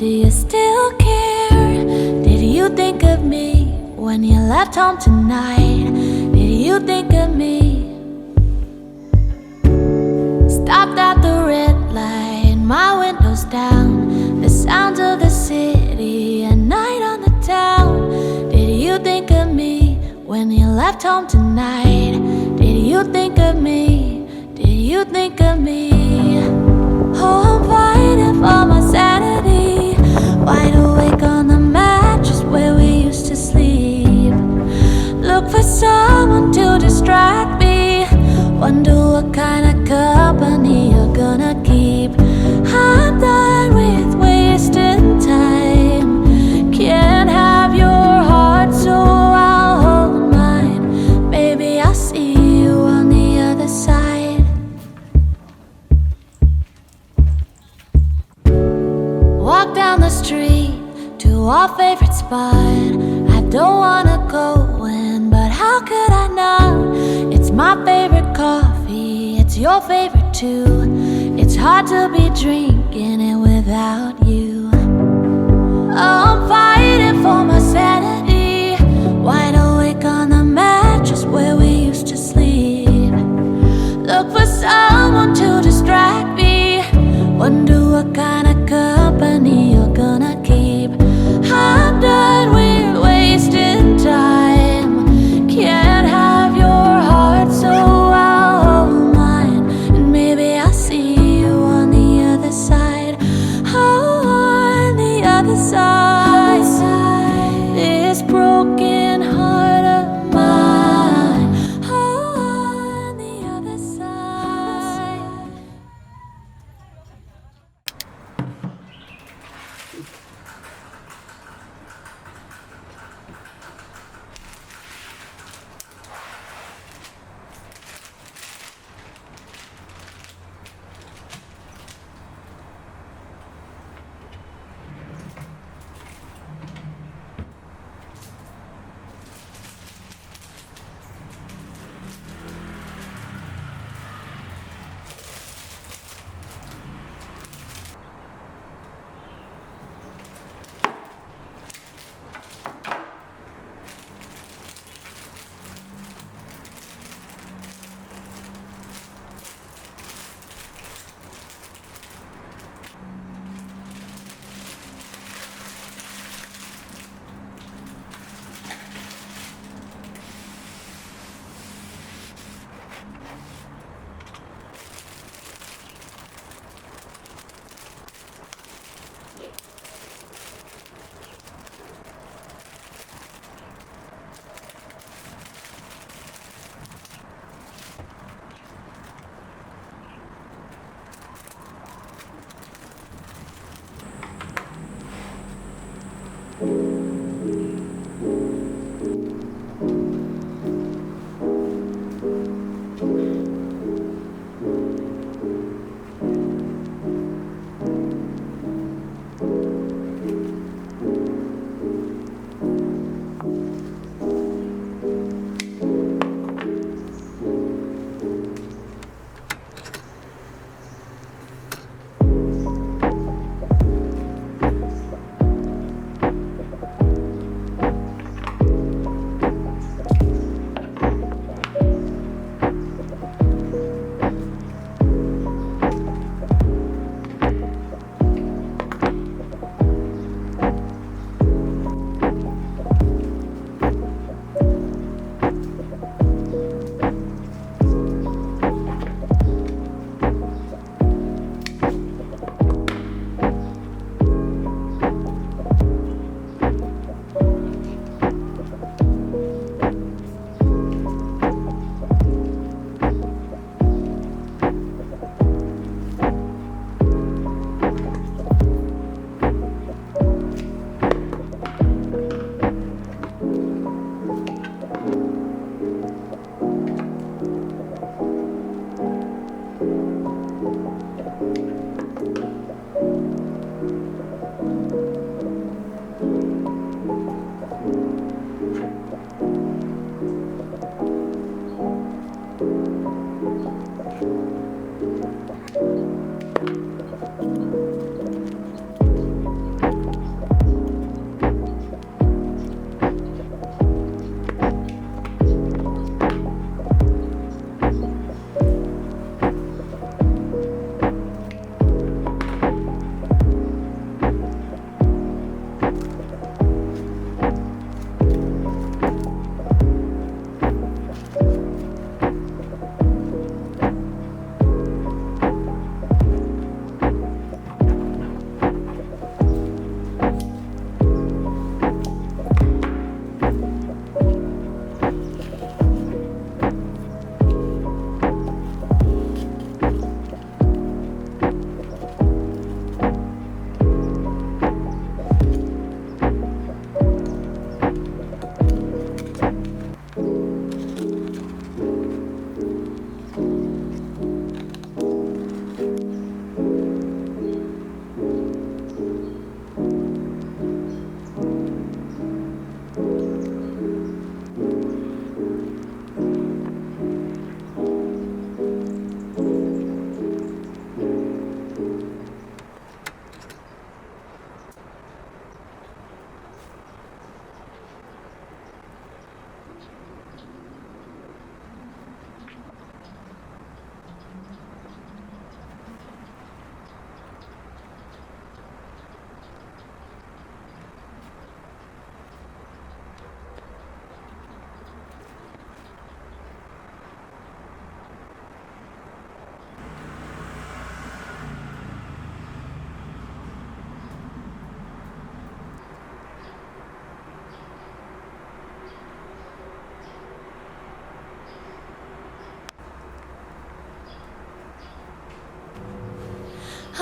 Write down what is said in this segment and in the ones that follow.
do you still care? Did you think of me when you left home tonight? Did you think of me? Stopped at the red light, my windows down, the sounds of the city, a night on the town. Did you think of me when you left home tonight? Did you think of me? Did you think of me? Oh, I'm fighting for my sanity, wide awake on the mattress where we used to sleep. Look for someone to distract me, wonder what kind of company you're gonna keep. I'm done with wasting time, can't have your heart, so I'll hold mine. Maybe I'll see you on the other side. Walk down the street to our favorite spot. I don't wanna go in, but how could I not? It's my favorite coffee, it's your favorite too. It's hard to be drinking it without you. Oh, I'm fighting for my sanity, wide awake on the mattress where we used to sleep. Look for someone to distract me, wonder what kind of company you're gonna keep. I'm done with wasting time, can't have your heart, so I'll hold mine. And maybe I'll see you on the other side. Oh, on the other side, this broken heart of mine. Oh, on the other side.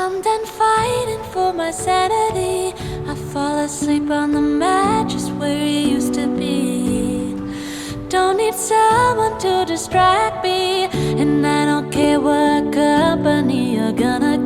I'm done fighting for my sanity. I fall asleep on the mattress where it used to be. Don't need someone to distract me, and I don't care what company you're gonna